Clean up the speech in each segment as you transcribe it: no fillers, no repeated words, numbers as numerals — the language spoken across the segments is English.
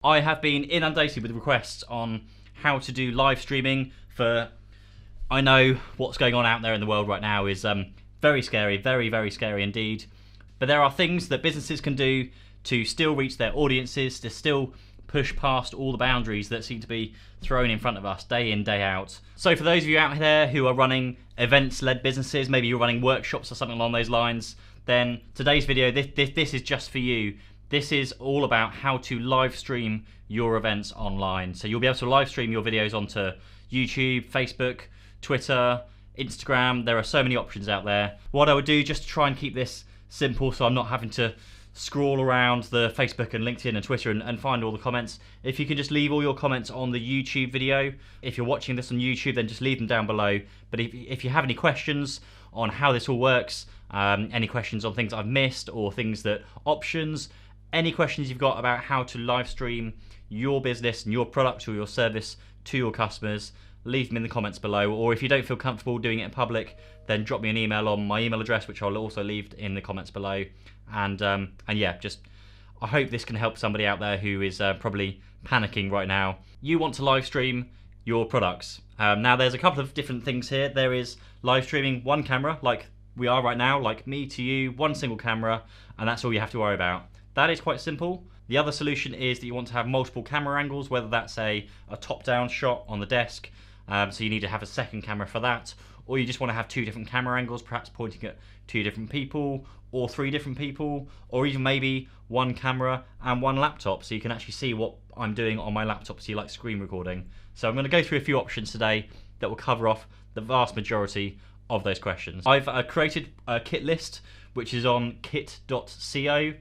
I have been inundated with requests on how to do live streaming for... I know what's going on out there in the world right now is very scary, very, very scary indeed. But there are things that businesses can do to still reach their audiences, to still push past all the boundaries that seem to be thrown in front of us day in, day out. So for those of you out there who are running events-led businesses, maybe you're running workshops or something along those lines, then today's video, this is just for you. This is all about how to live stream your events online. So you'll be able to live stream your videos onto YouTube, Facebook, Twitter, Instagram. There are so many options out there. What I would do, just to try and keep this simple so I'm not having to scroll around the Facebook and LinkedIn and Twitter and find all the comments. If you can just leave all your comments on the YouTube video. If you're watching this on YouTube, then just leave them down below. But if you have any questions on how this all works, any questions on things I've missed or things that options, any questions you've got about how to live stream your business and your product or your service to your customers, leave them in the comments below. Or if you don't feel comfortable doing it in public, then drop me an email on my email address, which I'll also leave in the comments below. And yeah, just I hope this can help somebody out there who is probably panicking right now. You want to live stream your products. Now there's a couple of different things here. There is live streaming one camera, like we are right now, like me to you, one single camera, and that's all you have to worry about. That is quite simple. The other solution is that you want to have multiple camera angles, whether that's a top-down shot on the desk, so you need to have a second camera for that, or you just want to have two different camera angles, perhaps pointing at two different people, or three different people, or even maybe one camera and one laptop, so you can actually see what I'm doing on my laptop, so you like screen recording. So I'm going to go through a few options today that will cover off the vast majority of those questions. I've created a kit list, which is on kit.co.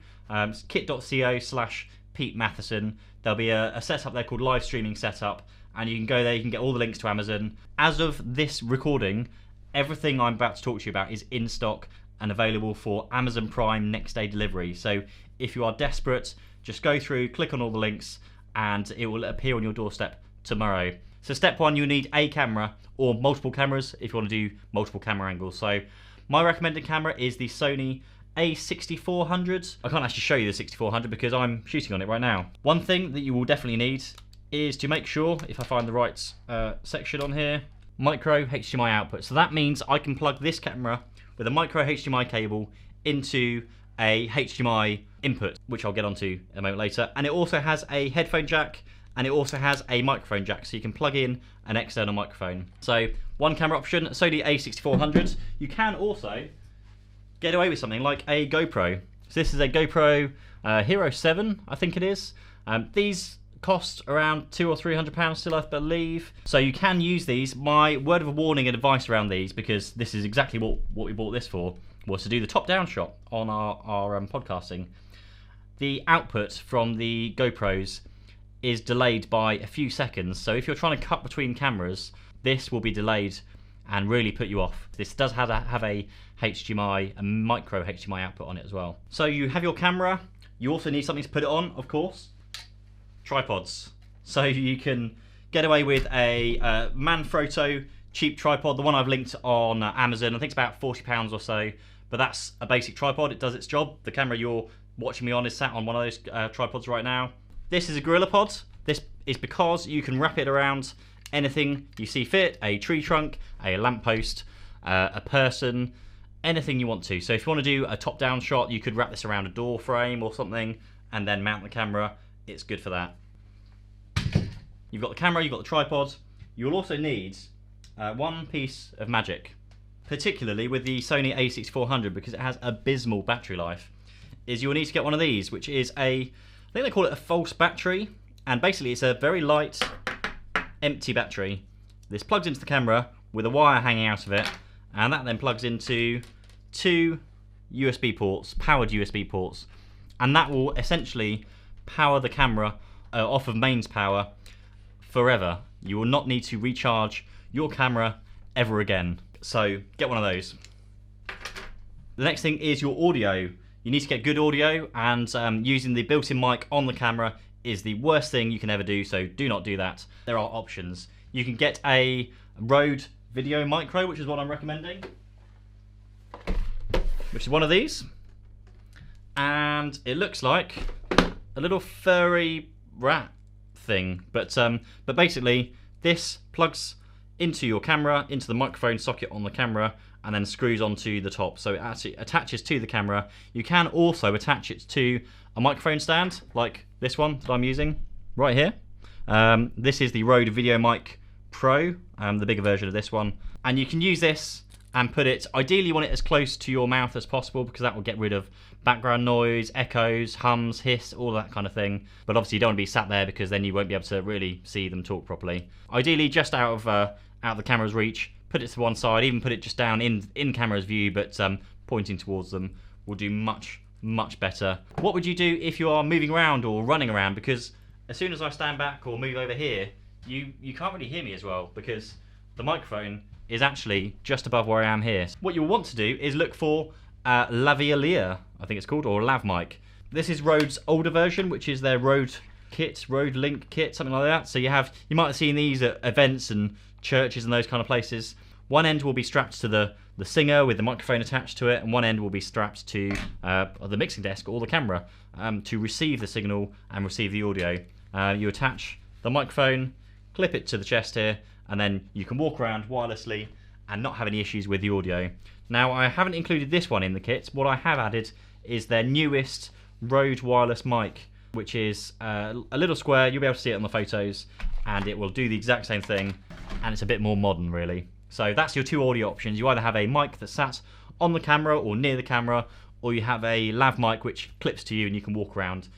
kit.co/Pete Matheson. There'll be a setup there called live streaming setup, and you can go there, you can get all the links to Amazon. As of this recording, everything I'm about to talk to you about is in stock and available for Amazon Prime next day delivery. So if you are desperate, just go through, click on all the links, and it will appear on your doorstep tomorrow. So step one, you need a camera or multiple cameras if you want to do multiple camera angles. So my recommended camera is the Sony A6400. I can't actually show you the 6400 because I'm shooting on it right now. One thing that you will definitely need is to make sure, if I find the right section on here, micro HDMI output. So that means I can plug this camera with a micro HDMI cable into a HDMI input, which I'll get onto a moment later. And it also has a headphone jack, and it also has a microphone jack, so you can plug in an external microphone. So one camera option, Sony A6400. You can also get away with something like a GoPro. So this is a GoPro Hero 7, I think it is. These cost around £200 or £300 still, I believe. So you can use these. My word of warning and advice around these, because this is exactly what we bought this for, was to do the top-down shot on our podcasting. The output from the GoPros is delayed by a few seconds. So if you're trying to cut between cameras, this will be delayed and really put you off. This does have a HDMI, a micro HDMI output on it as well. So you have your camera. You also need something to put it on, of course. Tripods. So you can get away with a Manfrotto cheap tripod. The one I've linked on Amazon, I think it's about £40 or so, but that's a basic tripod. It does its job. The camera you're watching me on is sat on one of those tripods right now. This is a GorillaPod. This is because you can wrap it around anything you see fit, a tree trunk, a lamppost, a person, anything you want to. So if you want to do a top-down shot, you could wrap this around a door frame or something and then mount the camera. It's good for that. You've got the camera, you've got the tripod. You'll also need one piece of magic, particularly with the Sony A6400, because it has abysmal battery life, is you'll need to get one of these, which is I think they call it a false battery, and basically it's a very light, empty battery. This plugs into the camera with a wire hanging out of it, and that then plugs into two USB ports, powered USB ports, and that will essentially power the camera off of mains power forever. You will not need to recharge your camera ever again. So get one of those. The next thing is your audio. You need to get good audio, and using the built-in mic on the camera is the worst thing you can ever do, so do not do that. There are options. You can get a Rode Video Micro, which is what I'm recommending, which is one of these, and it looks like a little furry rat thing, but basically this plugs into your camera, into the microphone socket on the camera, and then screws onto the top, so it actually attaches to the camera. You can also attach it to a microphone stand like this one that I'm using right here. This is the Rode VideoMic Pro, the bigger version of this one, and you can use this and put it, ideally you want it as close to your mouth as possible, because that will get rid of background noise, echoes, hums, hiss, all that kind of thing. But obviously you don't want to be sat there, because then you won't be able to really see them talk properly. Ideally just out of the camera's reach, put it to one side, even put it just down in camera's view, but pointing towards them will do much better. What would you do if you are moving around or running around? Because as soon as I stand back or move over here, you can't really hear me as well, because the microphone is actually just above where I am here. What you'll want to do is look for Lavalier, I think it's called, or Lav mic. This is Rode's older version, which is their Rode kit, Rode Link kit, something like that. So you might have seen these at events and churches and those kind of places. One end will be strapped to the singer with the microphone attached to it, and one end will be strapped to the mixing desk or the camera to receive the signal and receive the audio. You attach the microphone, clip it to the chest here, and then you can walk around wirelessly and not have any issues with the audio. Now, I haven't included this one in the kit. What I have added is their newest Rode wireless mic, which is a little square. You'll be able to see it on the photos, and it will do the exact same thing, and it's a bit more modern, really. So that's your two audio options. You either have a mic that's sat on the camera or near the camera, or you have a lav mic which clips to you and you can walk around.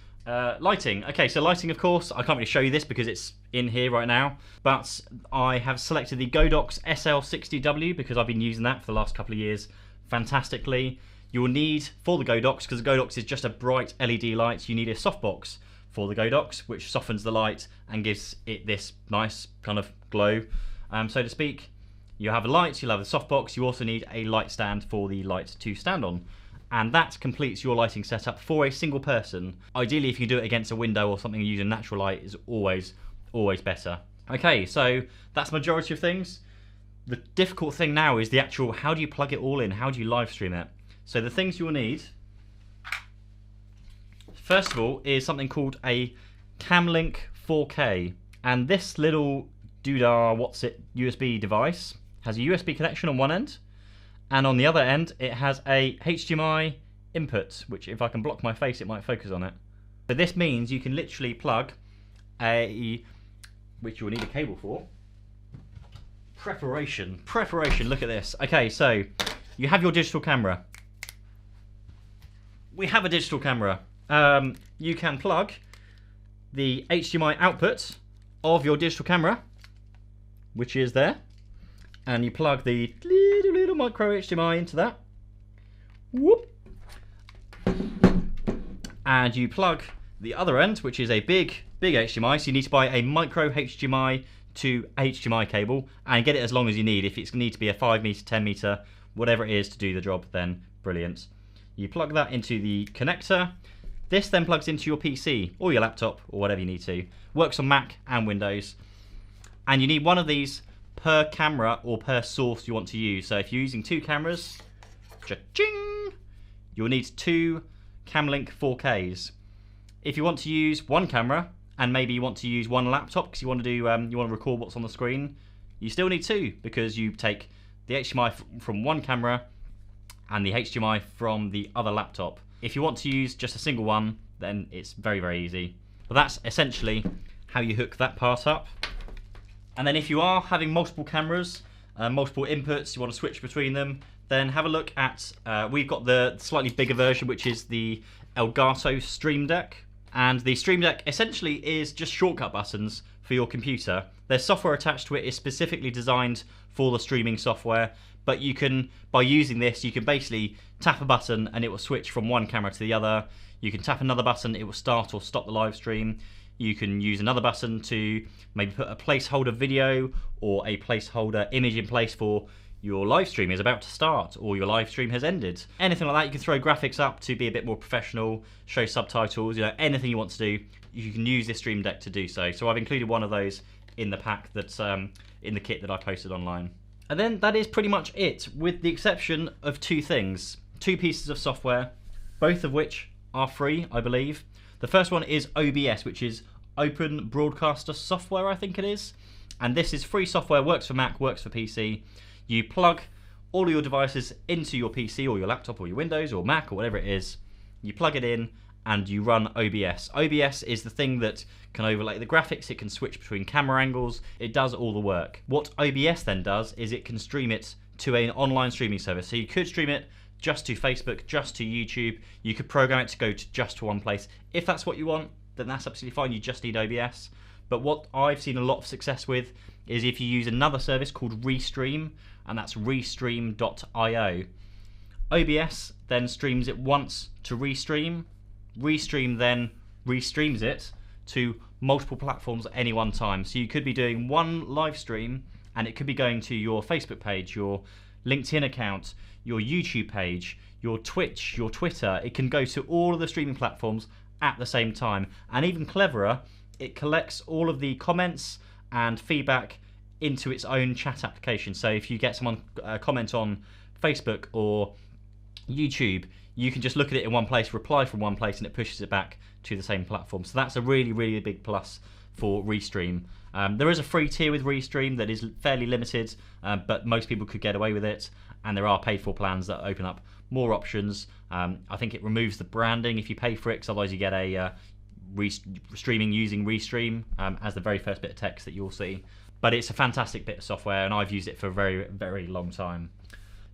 Lighting. Okay, so lighting, of course, I can't really show you this because it's in here right now, but I have selected the Godox SL60W because I've been using that for the last couple of years fantastically. You will need, for the Godox, because the Godox is just a bright LED light, you need a softbox for the Godox, which softens the light and gives it this nice kind of glow, so to speak. You have a light, you'll have a softbox, you also need a light stand for the light to stand on. And that completes your lighting setup for a single person. Ideally, if you do it against a window or something using natural light, is always better. Okay, so that's the majority of things. The difficult thing now is the actual, how do you plug it all in? How do you live stream it? So the things you will need, first of all, is something called a Camlink 4K. And this little doodah, USB device has a USB connection on one end, and on the other end it has a HDMI input, which if I can block my face it might focus on it. So this means you can literally plug which you will need a cable for. Preparation, look at this. Okay, so you have your digital camera. We have a digital camera. You can plug the HDMI output of your digital camera, which is there, and you plug the little micro HDMI into that. Whoop. And you plug the other end, which is a big HDMI, so you need to buy a micro HDMI to HDMI cable and get it as long as you need. If it's need to be a 5 meter, 10 meter, whatever it is to do the job, then brilliant. You plug that into the connector. This then plugs into your PC or your laptop or whatever you need to. Works on Mac and Windows. And you need one of these per camera or per source you want to use. So if you're using two cameras, cha-ching, you'll need two Camlink 4Ks. If you want to use one camera and maybe you want to use one laptop because you want to do you want to record what's on the screen, you still need two, because you take the HDMI from one camera and the HDMI from the other laptop. If you want to use just a single one, then it's very easy. But that's essentially how you hook that part up. And then if you are having multiple cameras, multiple inputs, you want to switch between them, then have a look at, we've got the slightly bigger version, which is the Elgato Stream Deck. And the Stream Deck essentially is just shortcut buttons for your computer. There's software attached to it, is specifically designed for the streaming software, but you can, by using this, you can basically tap a button and it will switch from one camera to the other. You can tap another button, it will start or stop the live stream. You can use another button to maybe put a placeholder video or a placeholder image in place for your live stream is about to start or your live stream has ended. Anything like that. You can throw graphics up to be a bit more professional, show subtitles, you know, anything you want to do, you can use this Stream Deck to do so. So I've included one of those in the pack that's in the kit that I posted online. And then that is pretty much it, with the exception of two things. Two pieces of software, both of which are free, I believe. The first one is OBS, which is Open Broadcaster software, I think it is. And this is free software, works for Mac, works for PC. You plug all of your devices into your PC or your laptop or your Windows or Mac or whatever it is. You plug it in and you run OBS. OBS is the thing that can overlay the graphics, it can switch between camera angles, it does all the work. What OBS then does is it can stream it to an online streaming service. So you could stream it just to Facebook, just to YouTube. You could program it to go to just to one place. If that's what you want, then that's absolutely fine. You just need OBS. But what I've seen a lot of success with is if you use another service called Restream, and that's restream.io. OBS then streams it once to Restream. Restream then restreams it to multiple platforms at any one time. So you could be doing one live stream and it could be going to your Facebook page, your LinkedIn account, your YouTube page, your Twitch, your Twitter. It can go to all of the streaming platforms at the same time. And even cleverer, it collects all of the comments and feedback into its own chat application. So if you get someone comment on Facebook or YouTube, you can just look at it in one place, reply from one place, and it pushes it back to the same platform. So that's a really, really big plus for Restream. There is a free tier with Restream that is fairly limited, but most people could get away with it. And there are paid for plans that open up more options. I think it removes the branding if you pay for it, because otherwise you get a streaming using Restream as the very first bit of text that you'll see. But it's a fantastic bit of software, and I've used it for a very, very long time.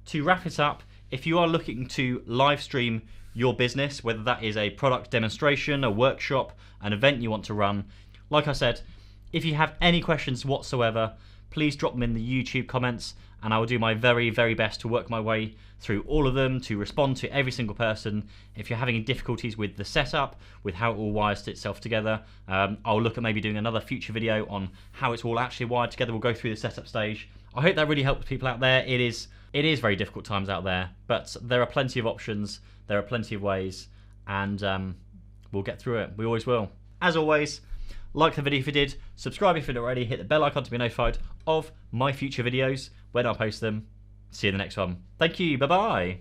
To wrap it up, if you are looking to live stream your business, whether that is a product demonstration, a workshop, an event you want to run, like I said, if you have any questions whatsoever, please drop them in the YouTube comments, and I will do my very, very best to work my way through all of them to respond to every single person. If you're having difficulties with the setup, with how it all wires itself together, I'll look at maybe doing another future video on how it's all actually wired together. We'll go through the setup stage. I hope that really helps people out there. It is very difficult times out there, but there are plenty of options, there are plenty of ways, and we'll get through it. We always will. As always, like the video if you did, subscribe if you didn't already, hit the bell icon to be notified of my future videos when I post them. See you in the next one. Thank you, bye bye.